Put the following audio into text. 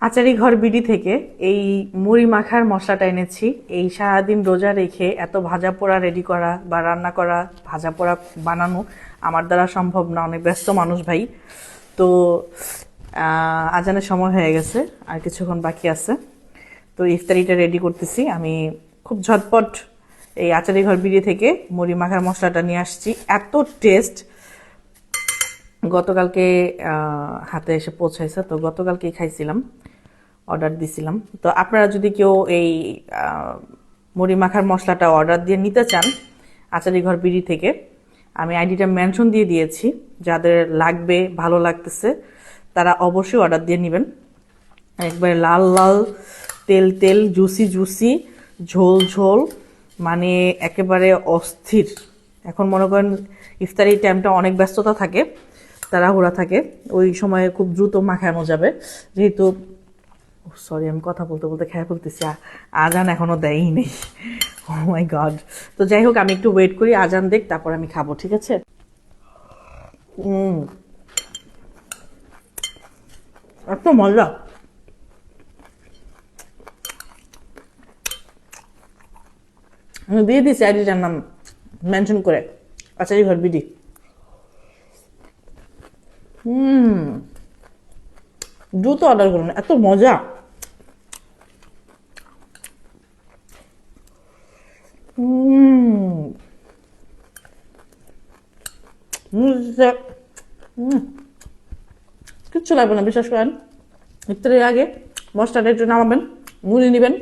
আচারি ঘর বিডি থেকে এই মুড়ি মাখার মশলাটা এনেছি। এই সারাদিন রোজা রেখে এত ভাজা পোড়া রেডি করা বা রান্না করা, ভাজা পোড়া বানানো আমার দ্বারা সম্ভব না, অনেক ব্যস্ত মানুষ ভাই। তো আজানের সময় হয়ে গেছে, আর কিছুক্ষণ বাকি আছে। তো ইফতারিটা রেডি করতেছি আমি। খুব ঝটপট এই আচারি ঘর বিডি থেকে মুড়ি মাখার মশলাটা নিয়ে আসছি। এত টেস্ট, গতকালকে হাতে এসে পৌঁছাইছে, তো গতকালকেই খাইছিলাম, অর্ডার দিছিলাম। তো আপনারা যদি কেউ এই মুড়ি মাখার মশলাটা অর্ডার দিয়ে নিতে চান আচারি ঘর বিড়ি থেকে, আমি আইডিটা মেনশন দিয়ে দিয়েছি। যাদের লাগবে, ভালো লাগতেছে, তারা অবশ্যই অর্ডার দিয়ে নেবেন। একবারে লাল লাল, তেল তেল, জুসি জুসি, ঝোল ঝোল, মানে একেবারে অস্থির। এখন মনে করেন ইফতারি টাইমটা অনেক ব্যস্ততা থাকে, তাড়াহুড়া থাকে, ওই সময়ে খুব দ্রুত মাখানো যাবে। যেহেতু সরি, আমি কথা বলতে বলতে খেয়ে ফেলতেছি, আজান এখনো দেয়ই নেই। ও মাই গড। তো যাই হোক, আমি একটু ওয়েট করি, আজান দেখ, তারপর আমি খাবো, ঠিক আছে? এত মজা। আমি দিয়ে দিচ্ছি আইডিটার নাম মেনশন করে, আচারি ঘর বিডি। দ্রুত অর্ডার করুন, এত মজা। কিচ্ছু লাগবে না, বিশ্বাস করেন। ইফতারের আগে মশলাটা একটু নামাবেন, মুড়ি নেবেন,